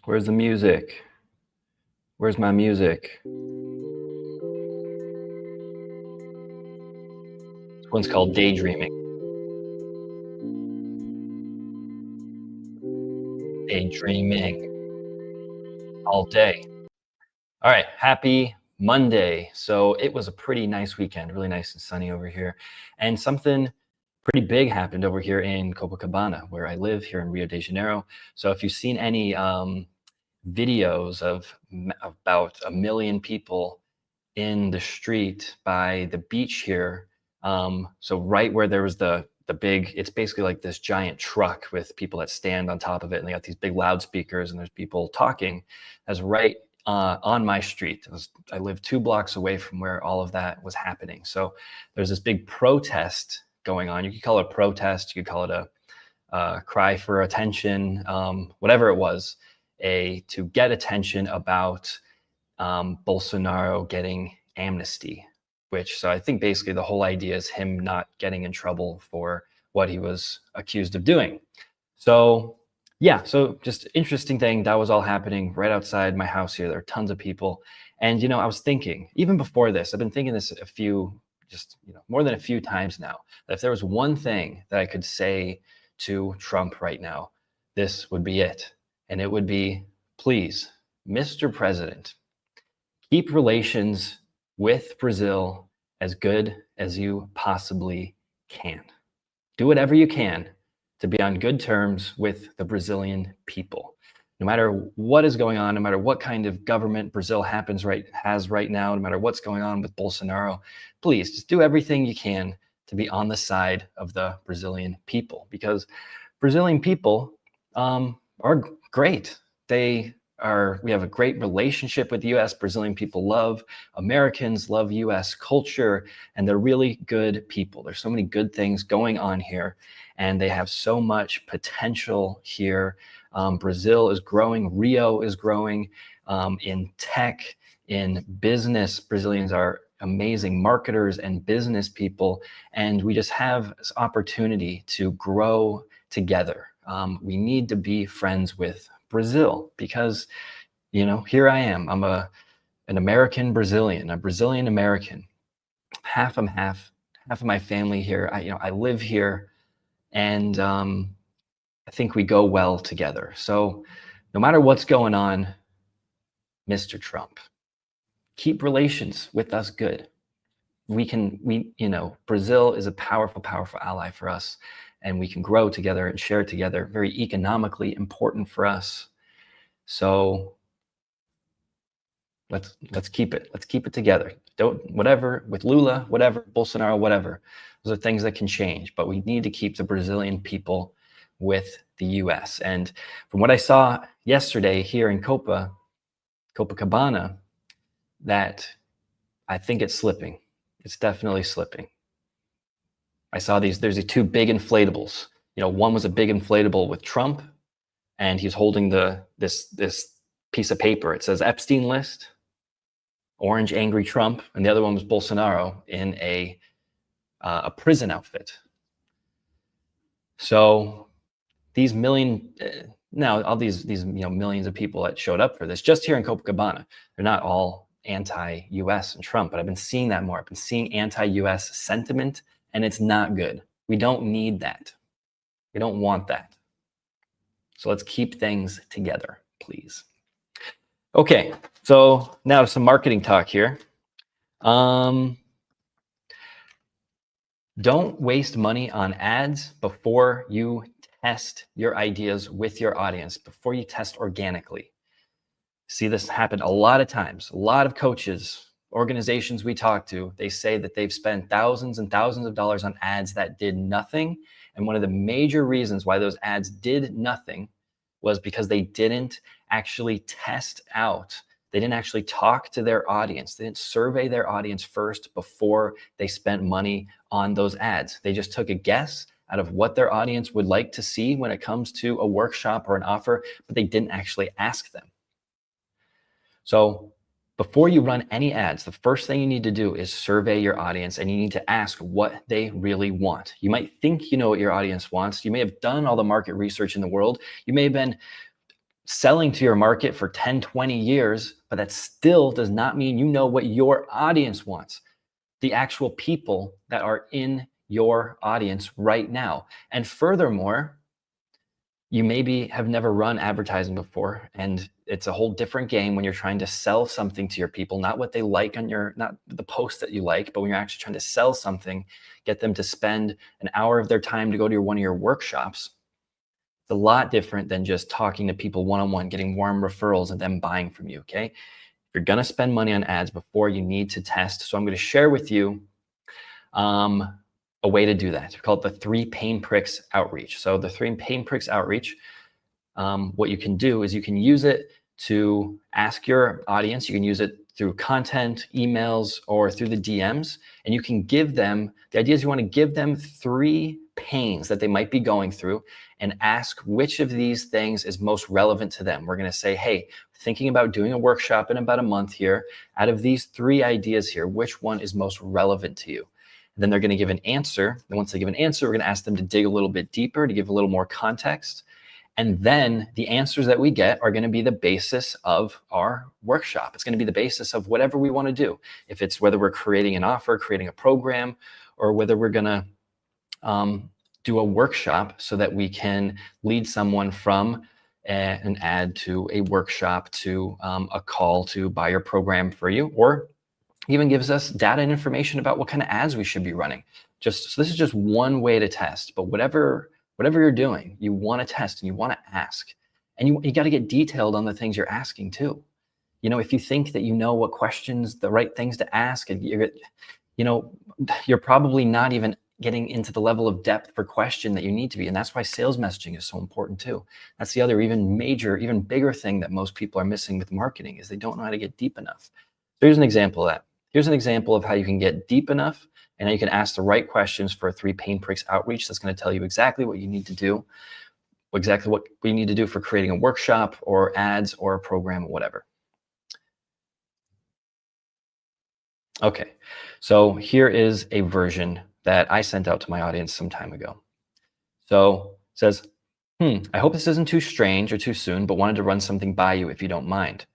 Where's the music? Where's my music? This one's called Daydreaming. Daydreaming all day. All right, happy Monday. So it was a pretty nice weekend, really nice and sunny over here. And something pretty big happened over here in Copacabana, where I live here in Rio de Janeiro. So if you've seen any videos of about 1 million people in the street by the beach here. So right where there was the big, it's basically like this giant truck with people that stand on top of it, and they got these big loudspeakers, and there's people talking. That's right on my street. I live 2 blocks away from where all of that was happening. So there's this big protest going on. You could call it a protest. You could call it a cry for attention, whatever it was, to get attention about Bolsonaro getting amnesty, so I think basically the whole idea is him not getting in trouble for what he was accused of doing. So yeah, so just interesting thing. That was all happening right outside my house here. There are tons of people. And, I was thinking, even before this, I've been thinking this more than a few times now, that if there was one thing that I could say to Trump right now, this would be it. And it would be, please, Mr. President, keep relations with Brazil as good as you possibly can. Do whatever you can to be on good terms with the Brazilian people. No matter what is going on, no matter what kind of government Brazil has right now, no matter what's going on with Bolsonaro, please just do everything you can to be on the side of the Brazilian people, because Brazilian people are great. We have a great relationship with the US. Brazilian people love Americans, love US culture, and they're really good people. There's so many good things going on here, and they have so much potential here. Brazil is growing, Rio is growing in tech, in business. Brazilians are amazing marketers and business people, and we just have this opportunity to grow together. We need to be friends with Brazil, because here I am. I'm an American Brazilian, a Brazilian American. Half of my family here. I live here, and I think we go well together. So no matter what's going on, Mr. Trump, keep relations with us good. Brazil is a powerful ally for us, and we can grow together and share together. Very economically important for us. So let's keep it. Let's keep it together. Whatever with Lula, whatever Bolsonaro, whatever. Those are things that can change, but we need to keep the Brazilian people with the US. And from what I saw yesterday here in Copacabana, that I think it's slipping. It's definitely slipping. I saw there's these 2 big inflatables. One was a big inflatable with Trump, and he's holding this piece of paper. It says Epstein list, orange angry Trump, and the other one was Bolsonaro in a prison outfit. So these millions of people that showed up for this just here in Copacabana, they're not all anti-US and Trump, but I've been seeing that more. I've been seeing anti-US sentiment, and it's not good. We don't need that. We don't want that. So let's keep things together, please. Okay, so now some marketing talk here. Don't waste money on ads before you test your ideas with your audience, before you test organically. See this happen a lot of times. A lot of coaches, organizations we talk to, they say that they've spent thousands and thousands of dollars on ads that did nothing. And one of the major reasons why those ads did nothing was because they didn't actually test out. They didn't actually talk to their audience. They didn't survey their audience first before they spent money on those ads. They just took a guess out of what their audience would like to see when it comes to a workshop or an offer, but they didn't actually ask them. So before you run any ads, the first thing you need to do is survey your audience, and you need to ask what they really want. You might think you know what your audience wants. You may have done all the market research in the world. You may have been selling to your market for 10, 20 years, but that still does not mean you know what your audience wants, the actual people that are in your audience right now. And furthermore, you maybe have never run advertising before, and it's a whole different game when you're trying to sell something to your people, not what they like on your, not the post that you like, but when you're actually trying to sell something, get them to spend an hour of their time to go to one of your workshops. It's a lot different than just talking to people one-on-one, getting warm referrals and them buying from you, okay? If you're gonna spend money on ads before, you need to test. So I'm gonna share with you a way to do that. We call it the 3 pain pricks outreach. So the 3 pain pricks outreach, what you can do is you can use it to ask your audience. You can use it through content, emails, or through the DMs, and you can give them, the idea is you want to give them 3 pains that they might be going through and ask which of these things is most relevant to them. We're going to say, hey, thinking about doing a workshop in about a month here. Out of these 3 ideas here, which one is most relevant to you? Then they're going to give an answer. And once they give an answer, we're going to ask them to dig a little bit deeper to give a little more context. And then the answers that we get are going to be the basis of our workshop. It's going to be the basis of whatever we want to do. If it's whether we're creating an offer, creating a program, or whether we're going to do a workshop so that we can lead someone from an ad to a workshop to a call to buy your program for you, or even gives us data and information about what kind of ads we should be running. So this is just one way to test, but whatever you're doing, you want to test and you want to ask, and you got to get detailed on the things you're asking too. You know, if you think that you know what questions, the right things to ask, and you're probably not even getting into the level of depth per question that you need to be. And that's why sales messaging is so important too. That's the other even bigger thing that most people are missing with marketing is they don't know how to get deep enough. So here's an example of that. Here's an example of how you can get deep enough and how you can ask the right questions for a 3 pain pricks outreach that's going to tell you exactly what you need to do, exactly what we need to do for creating a workshop or ads or a program or whatever. Okay, so here is a version that I sent out to my audience some time ago. So it says, I hope this isn't too strange or too soon, but wanted to run something by you if you don't mind.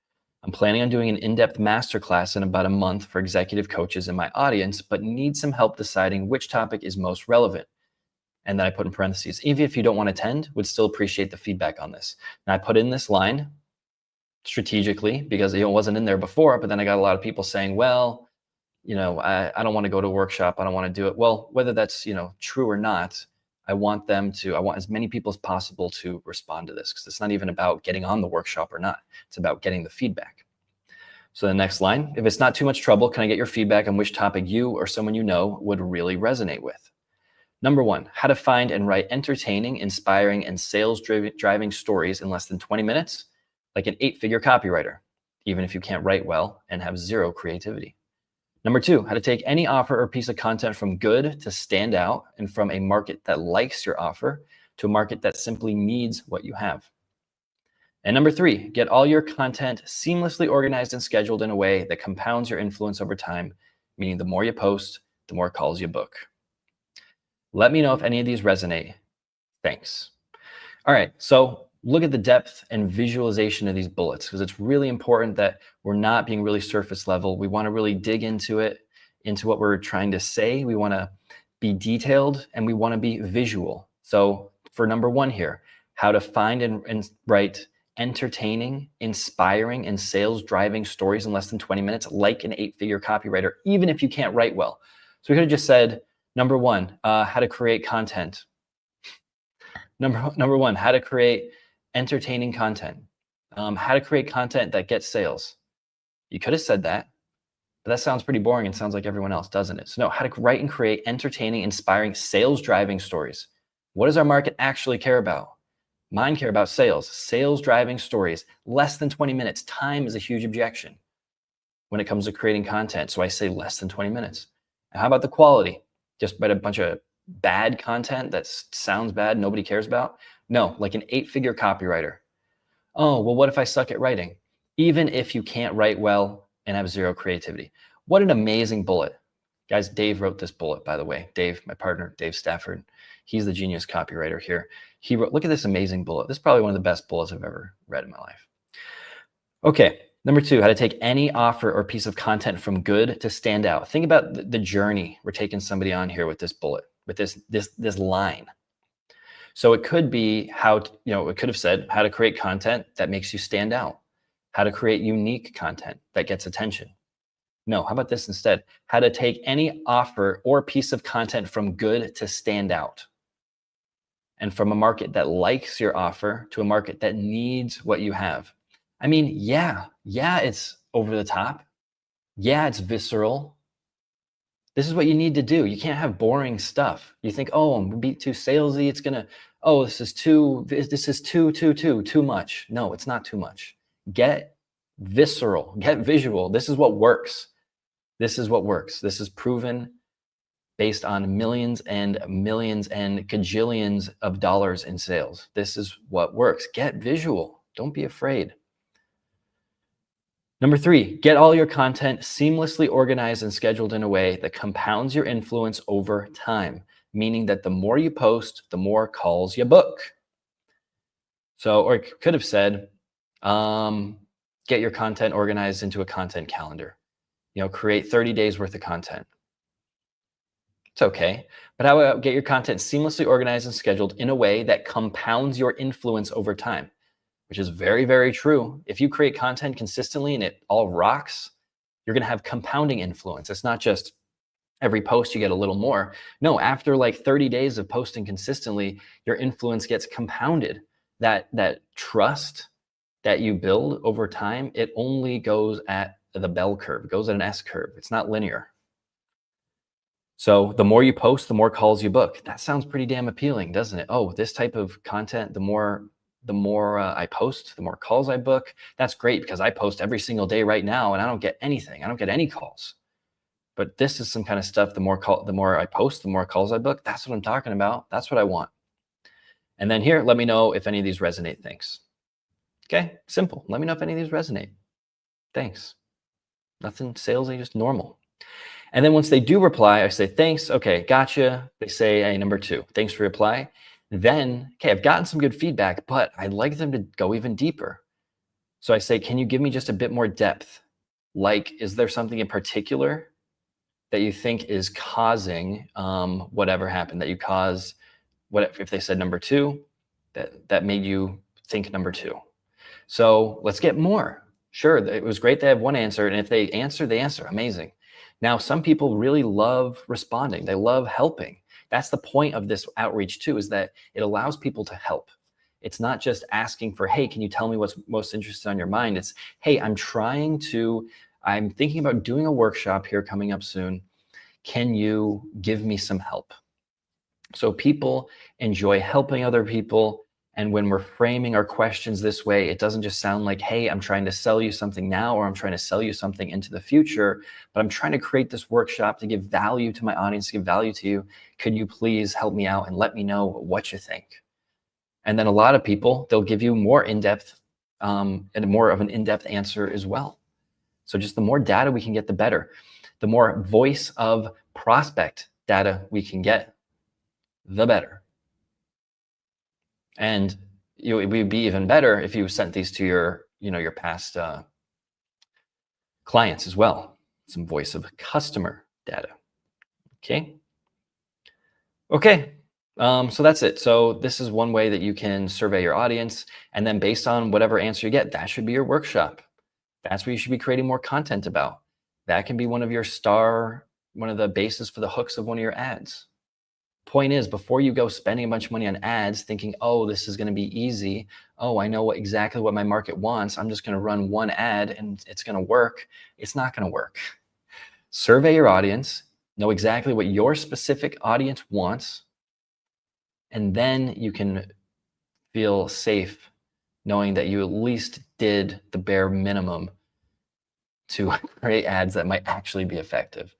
I'm planning on doing an in-depth masterclass in about a month for executive coaches in my audience, but need some help deciding which topic is most relevant. And then I put in parentheses, even if you don't want to attend, would still appreciate the feedback on this. And I put in this line strategically because it wasn't in there before, but then I got a lot of people saying, well, I don't want to go to a workshop. I don't want to do it. Well, whether that's, true or not, I want as many people as possible to respond to this, because it's not even about getting on the workshop or not. It's about getting the feedback. So the next line, if it's not too much trouble, can I get your feedback on which topic you or someone you know would really resonate with? Number 1, how to find and write entertaining, inspiring, and sales-driving stories in less than 20 minutes, like an 8-figure copywriter, even if you can't write well and have 0 creativity. Number 2, how to take any offer or piece of content from good to stand out, and from a market that likes your offer to a market that simply needs what you have. And number 3, get all your content seamlessly organized and scheduled in a way that compounds your influence over time, meaning the more you post, the more calls you book. Let me know if any of these resonate. Thanks. All right, so look at the depth and visualization of these bullets, because it's really important that we're not being really surface level. We want to really dig into it, into what we're trying to say. We want to be detailed and we want to be visual. So for number 1 here, how to find and write entertaining, inspiring, and sales-driving stories in less than 20 minutes, like an 8-figure copywriter, even if you can't write well. So we could have just said, number 1, how to create content. Number 1, how to create entertaining content, how to create content that gets sales. You could have said that, but that sounds pretty boring and sounds like everyone else, doesn't it? So no, how to write and create entertaining, inspiring, sales-driving stories. What does our market actually care about? Mine care about sales-driving stories, less than 20 minutes. Time is a huge objection when it comes to creating content. So I say less than 20 minutes. And how about the quality? Just write a bunch of bad content that sounds bad, nobody cares about? No, like an 8-figure copywriter. Oh, well, what if I suck at writing? Even if you can't write well and have 0 creativity. What an amazing bullet. Guys, Dave wrote this bullet, by the way. Dave, my partner, Dave Stafford, he's the genius copywriter here. He wrote, look at this amazing bullet. This is probably one of the best bullets I've ever read in my life. Okay, number 2, how to take any offer or piece of content from good to stand out. Think about the journey we're taking somebody on here with this bullet, with this line. So it could be it could have said how to create content that makes you stand out, how to create unique content that gets attention. No, how about this instead? How to take any offer or piece of content from good to stand out. And from a market that likes your offer to a market that needs what you have. I mean, yeah, it's over the top. Yeah, it's visceral. This is what you need to do. You can't have boring stuff. You think, oh, I'm gonna be too salesy. It's gonna, oh, this is too much. No, it's not too much. Get visceral, get visual. This is what works. This is what works. This is proven based on millions and millions and gajillions of dollars in sales. This is what works. Get visual. Don't be afraid. Number 3, get all your content seamlessly organized and scheduled in a way that compounds your influence over time, meaning that the more you post, the more calls you book. So, or it could have said, get your content organized into a content calendar. Create 30 days worth of content. It's okay. But how about get your content seamlessly organized and scheduled in a way that compounds your influence over time, which is very, very true. If you create content consistently and it all rocks, you're going to have compounding influence. It's not just every post you get a little more. No, after like 30 days of posting consistently, your influence gets compounded. That trust that you build over time, it only goes at the bell curve. It goes at an S curve. It's not linear. So the more you post, the more calls you book. That sounds pretty damn appealing, doesn't it? Oh, this type of content, the more I post, the more calls I book. That's great because I post every single day right now and I don't get anything. I don't get any calls. But this is some kind of stuff. The more I post, the more calls I book. That's what I'm talking about. That's what I want. And then here, let me know if any of these resonate. Thanks. Okay, simple. Let me know if any of these resonate. Thanks. Nothing salesy, just normal. And then once they do reply, I say, thanks. Okay, gotcha. They say, hey, number 2, thanks for your reply. Then, okay, I've gotten some good feedback, but I'd like them to go even deeper. So I say, can you give me just a bit more depth? Like, is there something in particular that you think is causing whatever happened, that you caused, what if they said number 2, that made you think number 2? So let's get more. Sure, it was great to have one answer, and if they answer, amazing. Now, some people really love responding. They love helping. That's the point of this outreach too, is that it allows people to help. It's not just asking for, hey, can you tell me what's most interested on your mind? It's, hey, I'm thinking about doing a workshop here coming up soon. Can you give me some help? So people enjoy helping other people. And when we're framing our questions this way, it doesn't just sound like, hey, I'm trying to sell you something now, or I'm trying to sell you something into the future, but I'm trying to create this workshop to give value to my audience, to give value to you. Could you please help me out and let me know what you think? And then a lot of people, they'll give you more in-depth and more of an in-depth answer as well. So just the more data we can get, the better. The more voice of prospect data we can get, the better. And it would be even better if you sent these to your past clients as well. Some voice of customer data. Okay. So that's it. So this is one way that you can survey your audience, and then based on whatever answer you get, that should be your workshop. That's what you should be creating more content about. That can be one of the bases for the hooks of one of your ads. Point is, before you go spending a bunch of money on ads thinking, oh, this is going to be easy. Oh, I know exactly what my market wants. I'm just going to run one ad and it's going to work. It's not going to work. Survey your audience, know exactly what your specific audience wants, and then you can feel safe knowing that you at least did the bare minimum to create ads that might actually be effective.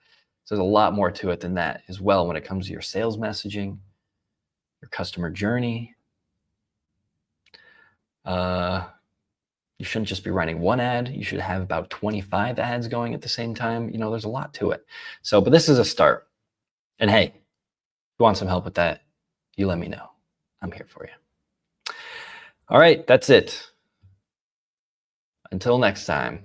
So there's a lot more to it than that as well when it comes to your sales messaging, your customer journey. You shouldn't just be running one ad. You should have about 25 ads going at the same time. There's a lot to it. So, but this is a start. And hey, if you want some help with that, you let me know. I'm here for you. All right, that's it. Until next time.